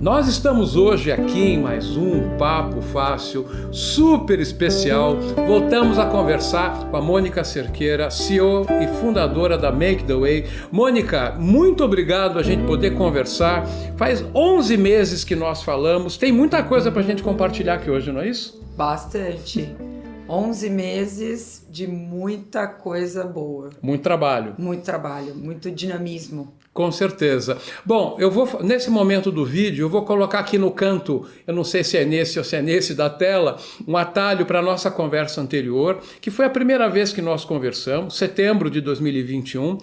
Nós estamos hoje aqui em mais um Papo Fácil, super especial. Voltamos a conversar com a Mônica Cerqueira, CEO e fundadora da Make the Way. Mônica, muito obrigado a gente poder conversar. Faz 11 meses que nós falamos, tem muita coisa para a gente compartilhar aqui hoje, não é isso? Bastante. 11 meses de muita coisa boa. Muito trabalho. Muito trabalho, muito dinamismo. Com certeza. Bom, nesse momento do vídeo, eu vou colocar aqui no canto, eu não sei se é nesse ou se é nesse da tela, um atalho para a nossa conversa anterior, que foi a primeira vez que nós conversamos, setembro de 2021,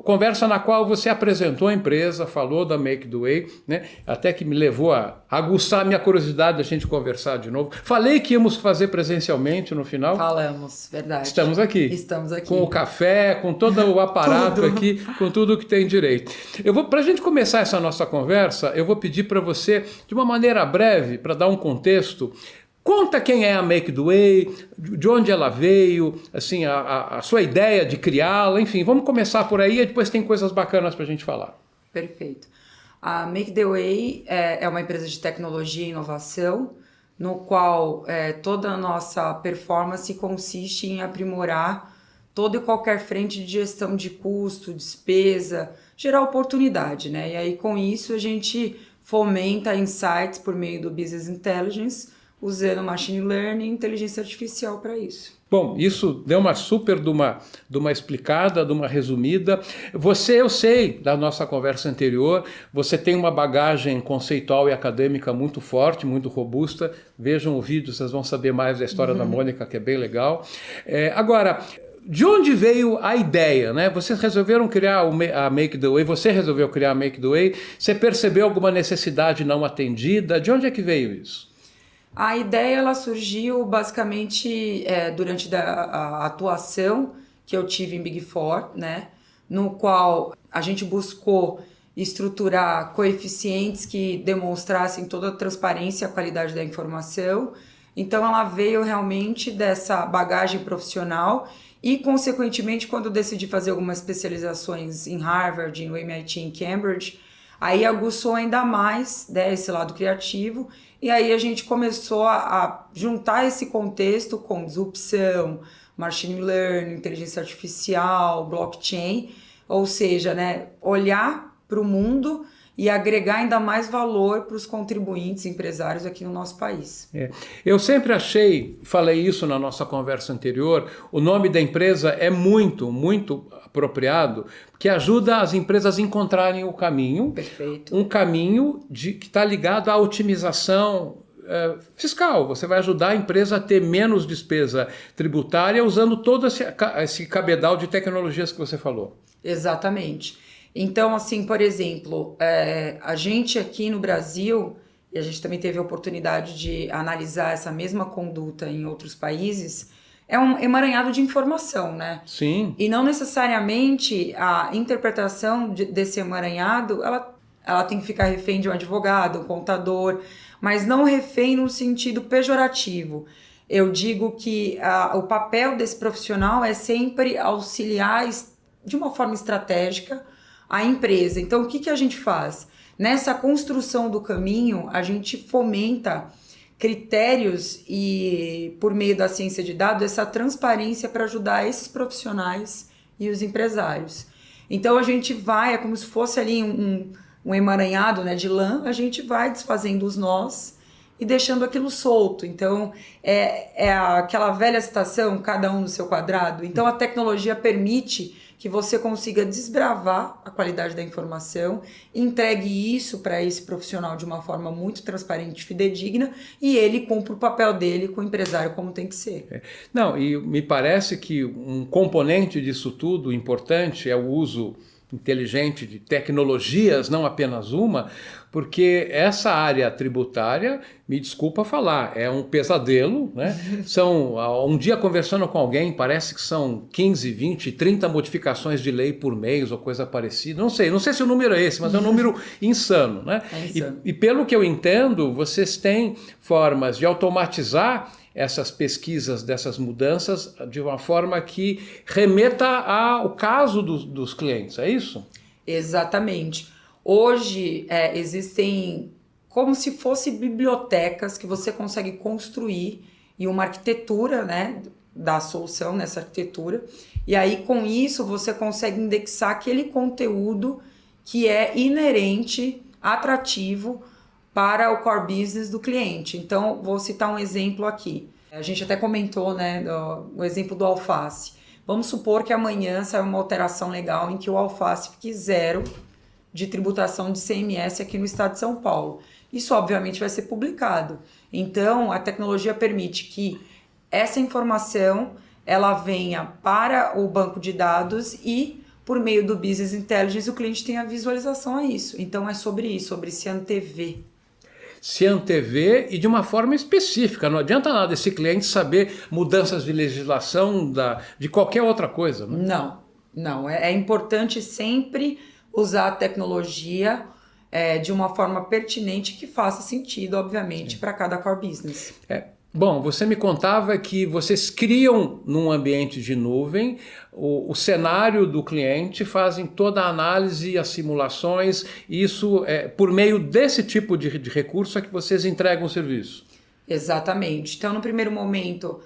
conversa na qual você apresentou a empresa, falou da Make the Way, né? Até que me levou a aguçar a minha curiosidade da gente conversar de novo. Falei que íamos fazer presencialmente no final. Falamos, verdade. Estamos aqui. Estamos aqui. Com o café, com todo o aparato aqui, com tudo que tem direito. Para a gente começar essa nossa conversa, eu vou pedir para você, de uma maneira breve, para dar um contexto, conta quem é a Make the Way, de onde ela veio, assim, a sua ideia de criá-la, enfim, vamos começar por aí e depois tem coisas bacanas para a gente falar. Perfeito. A Make the Way é uma empresa de tecnologia e inovação, no qual toda a nossa performance consiste em aprimorar toda e qualquer frente de gestão de custo, despesa, gerar oportunidade, né? E aí com isso a gente fomenta insights por meio do Business Intelligence, usando Machine Learning e inteligência artificial para isso. Bom, isso deu uma super de uma explicada, de uma resumida. Eu sei da nossa conversa anterior, você tem uma bagagem conceitual e acadêmica muito forte, muito robusta. Vejam o vídeo, vocês vão saber mais da história da Mônica, que é bem legal. Agora, de onde veio a ideia, né? Vocês resolveram criar a Make the Way, você resolveu criar a Make the Way, você percebeu alguma necessidade não atendida? De onde é que veio isso? A ideia ela surgiu basicamente durante a atuação que eu tive em Big Four, né? No qual a gente buscou estruturar coeficientes que demonstrassem toda a transparência e a qualidade da informação. Então ela veio realmente dessa bagagem profissional. E, consequentemente, quando eu decidi fazer algumas especializações em Harvard, no MIT, em Cambridge, aí aguçou ainda mais, né, esse lado criativo, e aí a gente começou a juntar esse contexto com disrupção, machine learning, inteligência artificial, blockchain, ou seja, né, olhar para o mundo e agregar ainda mais valor para os contribuintes empresários aqui no nosso país. Eu sempre falei isso na nossa conversa anterior, o nome da empresa é muito, muito apropriado, porque ajuda as empresas a encontrarem o caminho. Perfeito. Um caminho que está ligado à otimização fiscal. Você vai ajudar a empresa a ter menos despesa tributária usando todo esse cabedal de tecnologias que você falou. Exatamente. Então, assim, por exemplo, a gente aqui no Brasil, e a gente também teve a oportunidade de analisar essa mesma conduta em outros países, é um emaranhado de informação, né? Sim. E não necessariamente a interpretação desse emaranhado, ela tem que ficar refém de um advogado, um contador, mas não refém no sentido pejorativo. Eu digo que o papel desse profissional é sempre auxiliar de uma forma estratégica a empresa. Então, o que a gente faz? Nessa construção do caminho, a gente fomenta critérios e, por meio da ciência de dados, essa transparência para ajudar esses profissionais e os empresários. Então, a gente vai, é como se fosse ali um emaranhado, né, de lã, a gente vai desfazendo os nós e deixando aquilo solto. Então, é aquela velha citação, cada um no seu quadrado. Então, a tecnologia permite que você consiga desbravar a qualidade da informação, entregue isso para esse profissional de uma forma muito transparente e fidedigna, e ele cumpre o papel dele com o empresário como tem que ser. Não, e me parece que um componente disso tudo importante é o uso inteligente de tecnologias, não apenas uma, porque essa área tributária, me desculpa falar, é um pesadelo, né? Um dia conversando com alguém, parece que são 15, 20, 30 modificações de lei por mês ou coisa parecida. Não sei se o número é esse, mas é um número insano, né? É insano. E pelo que eu entendo, vocês têm formas de automatizar essas pesquisas dessas mudanças de uma forma que remeta ao caso dos clientes, é isso? Exatamente. Hoje existem como se fossem bibliotecas que você consegue construir e uma arquitetura, né, da solução nessa arquitetura. E aí, com isso, você consegue indexar aquele conteúdo que é inerente, atrativo para o core business do cliente. Então, vou citar um exemplo aqui. A gente até comentou, né, o exemplo do alface. Vamos supor que amanhã saia uma alteração legal em que o alface fique zero de tributação de CMS aqui no estado de São Paulo. Isso, obviamente, vai ser publicado. Então, a tecnologia permite que essa informação ela venha para o banco de dados e, por meio do Business Intelligence, o cliente tenha visualização a isso. Então, é sobre isso, sobre se antever. Se antever e de uma forma específica. Não adianta nada esse cliente saber mudanças de legislação de qualquer outra coisa. Né? Não. É importante sempre usar a tecnologia de uma forma pertinente que faça sentido, obviamente, para cada core business. Bom, você me contava que vocês criam num ambiente de nuvem o cenário do cliente, fazem toda a análise, as simulações, e isso por meio desse tipo de recurso é que vocês entregam o serviço. Exatamente. Então, no primeiro momento,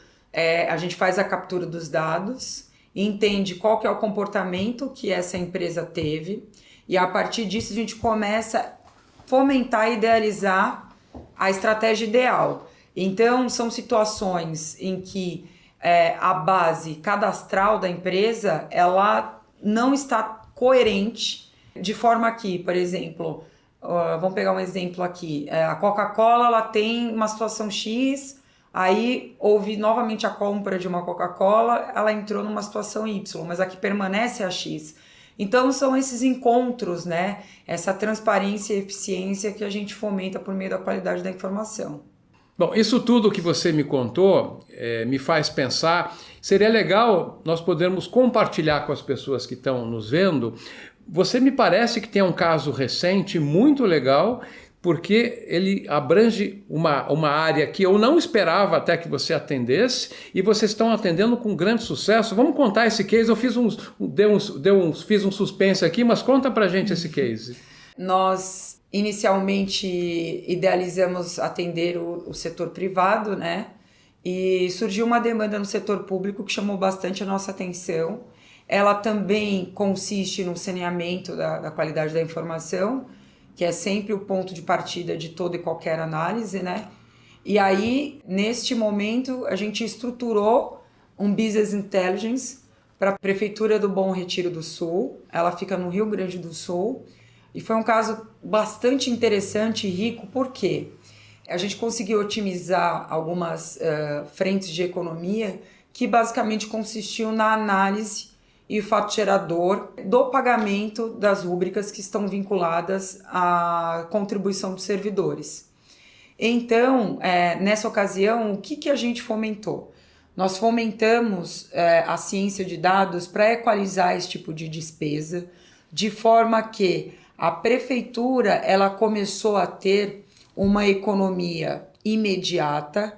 a gente faz a captura dos dados, entende qual que é o comportamento que essa empresa teve, e a partir disso a gente começa a fomentar e idealizar a estratégia ideal. Então, são situações em que a base cadastral da empresa ela não está coerente, de forma que, por exemplo, vamos pegar um exemplo aqui, a Coca-Cola ela tem uma situação X, aí houve novamente a compra de uma Coca-Cola, ela entrou numa situação Y, mas a que permanece é a X. Então, são esses encontros, né? Essa transparência e eficiência que a gente fomenta por meio da qualidade da informação. Bom, isso tudo que você me contou me faz pensar, seria legal nós podermos compartilhar com as pessoas que estão nos vendo. Você me parece que tem um caso recente muito legal, porque ele abrange uma área que eu não esperava até que você atendesse, e vocês estão atendendo com grande sucesso. Vamos contar esse case, eu fiz fiz um suspense aqui, mas conta pra gente esse case. Nós inicialmente idealizamos atender o setor privado, né? E surgiu uma demanda no setor público que chamou bastante a nossa atenção. Ela também consiste no saneamento da qualidade da informação, que é sempre o ponto de partida de toda e qualquer análise, né? E aí, neste momento, a gente estruturou um Business Intelligence para a Prefeitura do Bom Retiro do Sul. Ela fica no Rio Grande do Sul. E foi um caso bastante interessante e rico, porque a gente conseguiu otimizar algumas frentes de economia que basicamente consistiam na análise e o fato gerador do pagamento das rúbricas que estão vinculadas à contribuição dos servidores. Então, nessa ocasião, o que a gente fomentou? Nós fomentamos a ciência de dados para equalizar esse tipo de despesa, de forma que a prefeitura ela começou a ter uma economia imediata,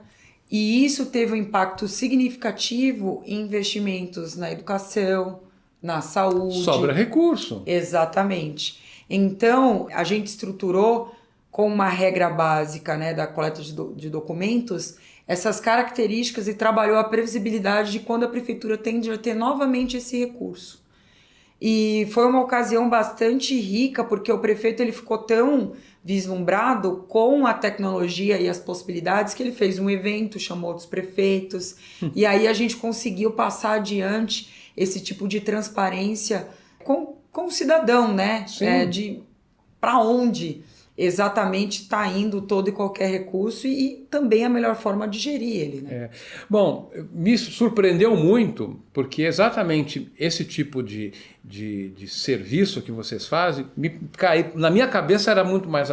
e isso teve um impacto significativo em investimentos na educação, na saúde. Sobra recurso. Exatamente. Então, a gente estruturou com uma regra básica, né, da coleta de documentos, essas características, e trabalhou a previsibilidade de quando a prefeitura tende a ter novamente esse recurso. E foi uma ocasião bastante rica, porque o prefeito ele ficou tão vislumbrado com a tecnologia e as possibilidades que ele fez um evento, chamou outros prefeitos, e aí a gente conseguiu passar adiante esse tipo de transparência com o cidadão, né? De para onde exatamente está indo todo e qualquer recurso, e também a melhor forma de gerir ele. Né? Bom, me surpreendeu muito, porque exatamente esse tipo de serviço que vocês fazem, na minha cabeça era muito mais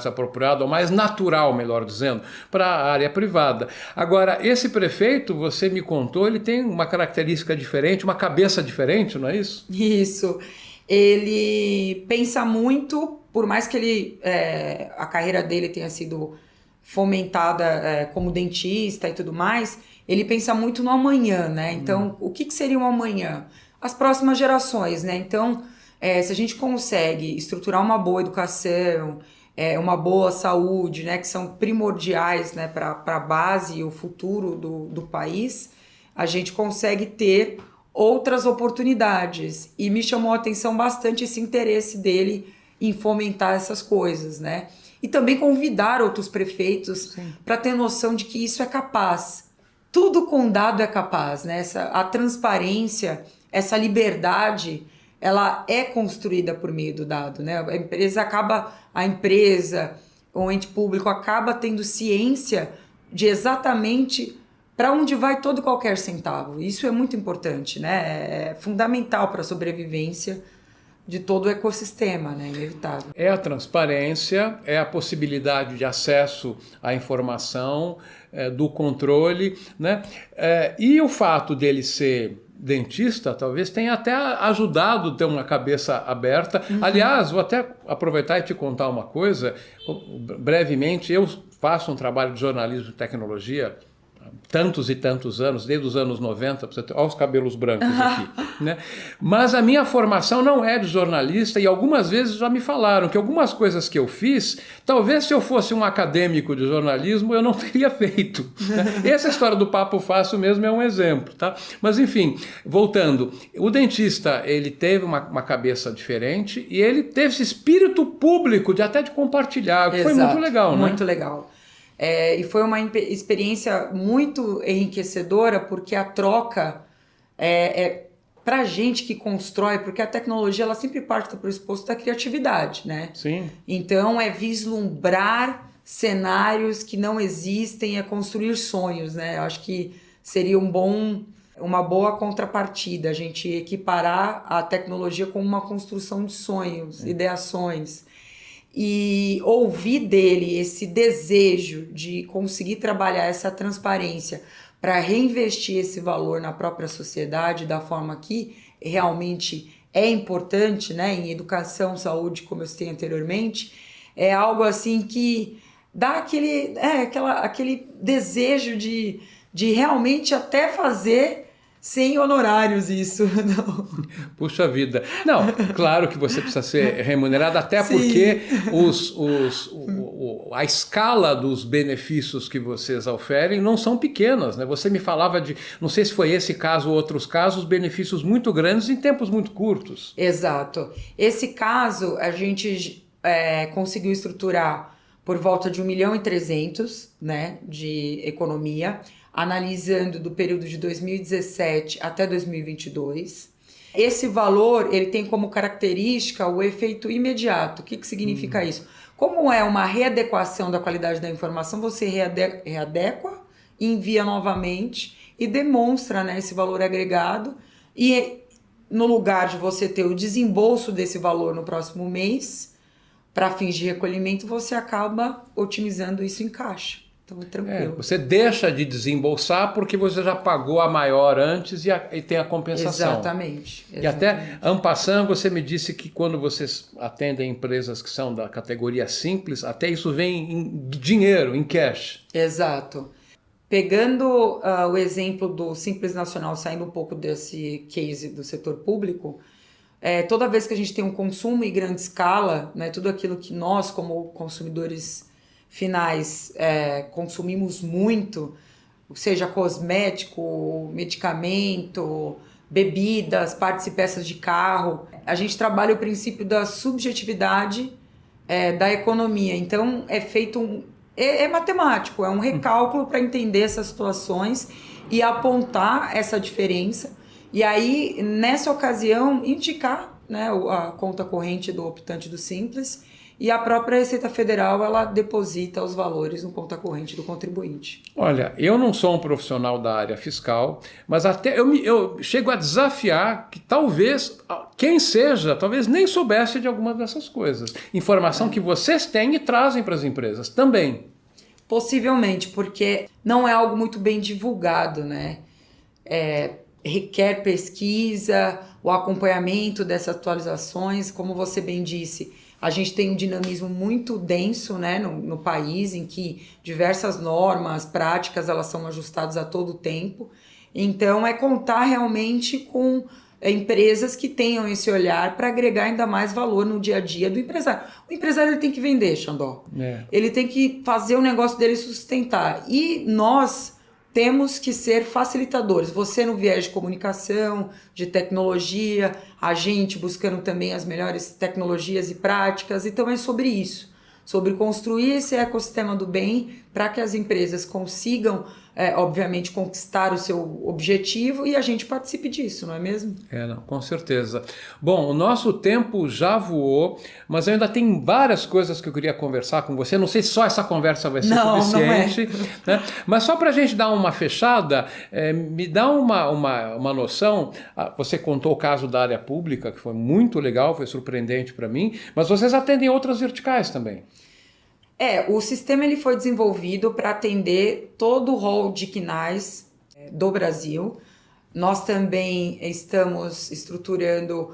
apropriado, ou mais natural, melhor dizendo, para a área privada. Agora, esse prefeito, você me contou, ele tem uma característica diferente, uma cabeça diferente, não é isso? Isso. Ele pensa muito. Por mais que a carreira dele tenha sido fomentada como dentista e tudo mais, ele pensa muito no amanhã, né? Então, o que seria um amanhã? As próximas gerações, né? Então, Se a gente consegue estruturar uma boa educação, uma boa saúde, né, que são primordiais, né, para a base e o futuro do país, a gente consegue ter outras oportunidades. E me chamou a atenção bastante esse interesse dele em fomentar essas coisas, né? E também convidar outros prefeitos para ter noção de que isso é capaz. Tudo com dado é capaz, né? A transparência, essa liberdade, ela é construída por meio do dado, né? A empresa, o ente público acaba tendo ciência de exatamente para onde vai todo e qualquer centavo. Isso é muito importante, né? É fundamental para a sobrevivência de todo o ecossistema, né? Inevitável. É a transparência, é a possibilidade de acesso à informação, do controle, né? E o fato dele ser dentista talvez tenha até ajudado a ter uma cabeça aberta. Aliás, vou até aproveitar e te contar uma coisa, brevemente. Eu faço um trabalho de jornalismo e tecnologia tantos e tantos anos, desde os anos 90, para você ter, olha os cabelos brancos aqui, né? Mas a minha formação não é de jornalista e algumas vezes já me falaram que algumas coisas que eu fiz, talvez se eu fosse um acadêmico de jornalismo, eu não teria feito, né? Essa história do papo fácil mesmo é um exemplo, tá? Mas enfim, voltando, o dentista, ele teve uma cabeça diferente e ele teve esse espírito público de até de compartilhar, que foi muito legal, né? Muito legal. E foi uma experiência muito enriquecedora, porque a troca pra gente que constrói, porque a tecnologia ela sempre parte do pressuposto da criatividade, né? Sim. Então é vislumbrar cenários que não existem, é construir sonhos, né? Eu acho que seria uma boa contrapartida a gente equiparar a tecnologia com uma construção de sonhos, ideações. E ouvir dele esse desejo de conseguir trabalhar essa transparência para reinvestir esse valor na própria sociedade da forma que realmente é importante, né, em educação, saúde, como eu citei anteriormente, é algo assim que dá aquele desejo de realmente até fazer sem honorários isso. Não. Puxa vida. Não, claro que você precisa ser remunerado, até Sim. porque a escala dos benefícios que vocês oferem não são pequenas, né? Você me falava de, não sei se foi esse caso ou outros casos, benefícios muito grandes em tempos muito curtos. Exato. Esse caso a gente conseguiu estruturar por volta de 1.300.000, né, de economia, analisando do período de 2017 até 2022. Esse valor ele tem como característica o efeito imediato. O que significa isso? Como é uma readequação da qualidade da informação, você readequa, envia novamente e demonstra, né, esse valor agregado. E no lugar de você ter o desembolso desse valor no próximo mês, para fins de recolhimento, você acaba otimizando isso em caixa. Então é tranquilo. Você deixa de desembolsar porque você já pagou a maior antes e tem a compensação. Exatamente. E até, en passant, você me disse que quando vocês atendem empresas que são da categoria simples, até isso vem em dinheiro, em cash. Exato. Pegando o exemplo do Simples Nacional, saindo um pouco desse case do setor público, toda vez que a gente tem um consumo em grande escala, né, tudo aquilo que nós, como consumidores finais, consumimos muito, seja cosmético, medicamento, bebidas, partes e peças de carro, a gente trabalha o princípio da subjetividade da economia. Então é feito é matemático, é um recálculo para entender essas situações e apontar essa diferença. E aí, nessa ocasião, indicar, né, a conta corrente do optante do Simples, e a própria Receita Federal ela deposita os valores no conta corrente do contribuinte. Olha, eu não sou um profissional da área fiscal, mas até eu chego a desafiar que talvez quem seja, talvez nem soubesse de alguma dessas coisas. Informação que vocês têm e trazem para as empresas também. Possivelmente, porque não é algo muito bem divulgado, né? Requer pesquisa, o acompanhamento dessas atualizações, como você bem disse. A gente tem um dinamismo muito denso, né, no país, em que diversas normas, práticas, elas são ajustadas a todo tempo. Então, contar realmente com empresas que tenham esse olhar para agregar ainda mais valor no dia a dia do empresário. O empresário ele tem que vender, Xandó. Ele tem que fazer o negócio dele sustentar. E nós temos que ser facilitadores. Você no viés de comunicação, de tecnologia, a gente buscando também as melhores tecnologias e práticas. Então é sobre isso. Sobre construir esse ecossistema do bem para que as empresas consigam, obviamente, conquistar o seu objetivo e a gente participe disso, não é mesmo? Não, com certeza. Bom, o nosso tempo já voou, mas eu ainda tenho várias coisas que eu queria conversar com você. Não sei se só essa conversa vai ser suficiente. Não é. Né? Mas só para a gente dar uma fechada, me dá uma noção. Você contou o caso da área pública, que foi muito legal, foi surpreendente para mim, mas vocês atendem outras verticais também. O sistema ele foi desenvolvido para atender todo o rol de quinais do Brasil. Nós também estamos estruturando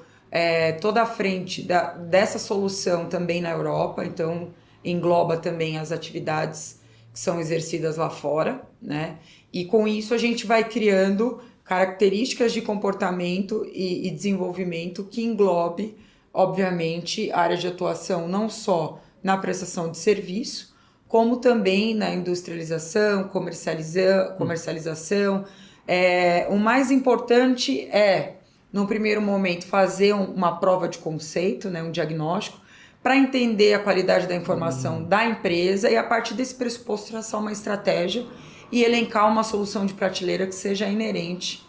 toda a frente dessa solução também na Europa, então engloba também as atividades que são exercidas lá fora, né? E com isso a gente vai criando características de comportamento e desenvolvimento que englobe, obviamente, áreas de atuação não só na prestação de serviço, como também na industrialização, comercialização. O mais importante no primeiro momento, fazer uma prova de conceito, né, um diagnóstico, para entender a qualidade da informação da empresa e, a partir desse pressuposto, traçar uma estratégia e elencar uma solução de prateleira que seja inerente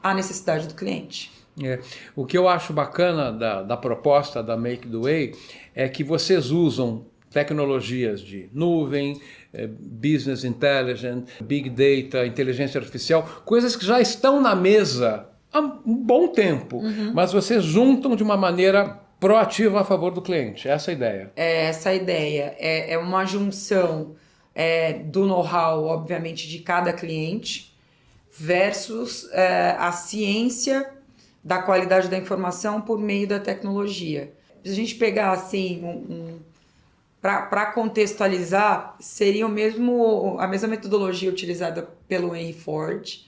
à necessidade do cliente. O que eu acho bacana da proposta da Make the Way é que vocês usam tecnologias de nuvem, business intelligence, big data, inteligência artificial, coisas que já estão na mesa há um bom tempo, mas vocês juntam de uma maneira proativa a favor do cliente. Essa é a ideia. Essa a ideia. É uma junção do know-how, obviamente, de cada cliente versus a ciência da qualidade da informação por meio da tecnologia. Se a gente pegar assim, para contextualizar, seria a mesma metodologia utilizada pelo Henry Ford,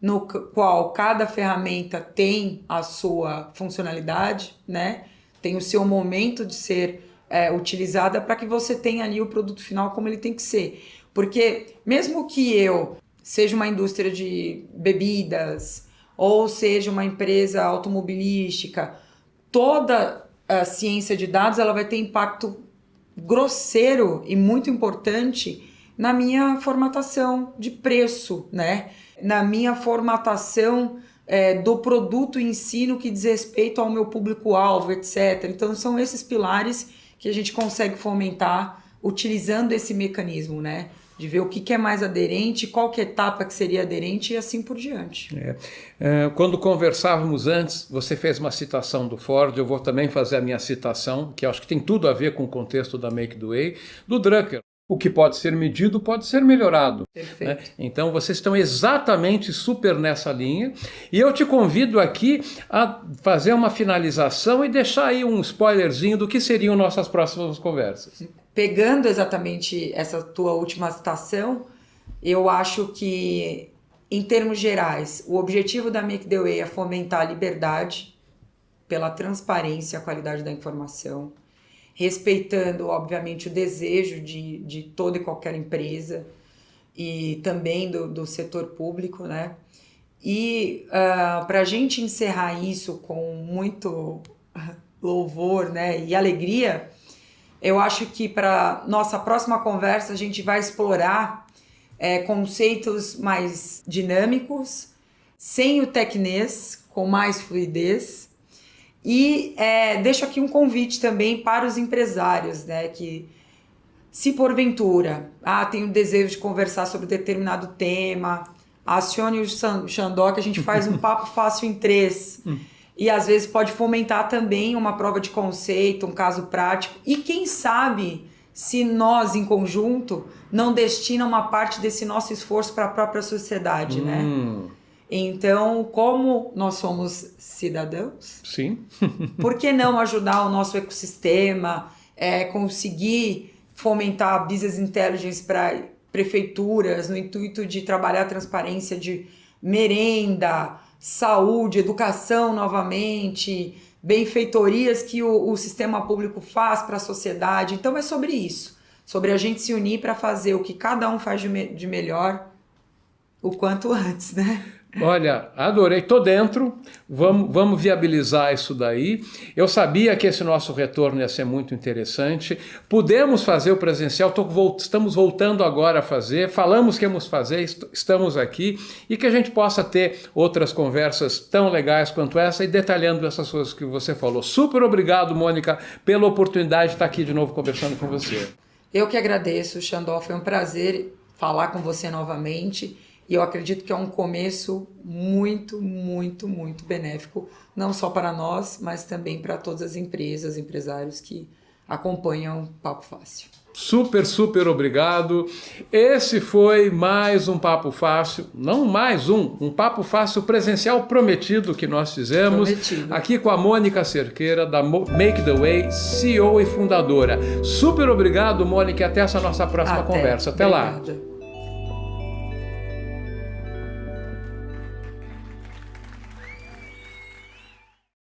no qual cada ferramenta tem a sua funcionalidade, né? Tem o seu momento de ser utilizada para que você tenha ali o produto final como ele tem que ser. Porque mesmo que eu seja uma indústria de bebidas, ou seja uma empresa automobilística, toda a ciência de dados ela vai ter impacto grosseiro e muito importante na minha formatação de preço, né? Na minha formatação do produto em si no que diz respeito ao meu público-alvo, etc. Então são esses pilares que a gente consegue fomentar utilizando esse mecanismo, né? De ver o que é mais aderente, qual que é a etapa que seria aderente e assim por diante. Quando conversávamos antes, você fez uma citação do Ford, eu vou também fazer a minha citação, que acho que tem tudo a ver com o contexto da Make the Way, do Drucker. O que pode ser medido pode ser melhorado. Perfeito. Né? Então vocês estão exatamente super nessa linha. E eu te convido aqui a fazer uma finalização e deixar aí um spoilerzinho do que seriam nossas próximas conversas. Pegando exatamente essa tua última citação, eu acho que, em termos gerais, o objetivo da Make the Way é fomentar a liberdade pela transparência e a qualidade da informação, respeitando, obviamente, o desejo de toda e qualquer empresa e também do setor público, né? E para a gente encerrar isso com muito louvor, né, e alegria, eu acho que para nossa próxima conversa a gente vai explorar conceitos mais dinâmicos, sem o tecnês, com mais fluidez. E deixo aqui um convite também para os empresários, né, que se porventura tem o desejo de conversar sobre determinado tema, acione o Xandó que a gente faz um papo fácil em 3. E às vezes pode fomentar também uma prova de conceito, um caso prático. E quem sabe se nós, em conjunto, não destina uma parte desse nosso esforço para a própria sociedade, né? Então, como nós somos cidadãos, sim, por que não ajudar o nosso ecossistema, conseguir fomentar a business intelligence para prefeituras, no intuito de trabalhar a transparência de merenda, saúde, educação novamente, benfeitorias que o sistema público faz para a sociedade. Então é sobre isso, sobre a gente se unir para fazer o que cada um faz de melhor o quanto antes, né? Olha, adorei, tô dentro, vamos viabilizar isso daí. Eu sabia que esse nosso retorno ia ser muito interessante. Pudemos fazer o presencial, estamos voltando agora a fazer, falamos que íamos fazer, estamos aqui, e que a gente possa ter outras conversas tão legais quanto essa e detalhando essas coisas que você falou. Super obrigado, Mônica, pela oportunidade de estar aqui de novo conversando com você. Eu que agradeço, Xandó, foi um prazer falar com você novamente. E eu acredito que é um começo muito, muito, muito benéfico, não só para nós, mas também para todas as empresas, empresários que acompanham Papo Fácil. Super, super obrigado. Esse foi mais um Papo Fácil, não mais um Papo Fácil presencial prometido que nós fizemos. Prometido. Aqui com a Mônica Cerqueira, da Make the Way, CEO e fundadora. Super obrigado, Mônica, e até essa nossa próxima conversa. Até lá.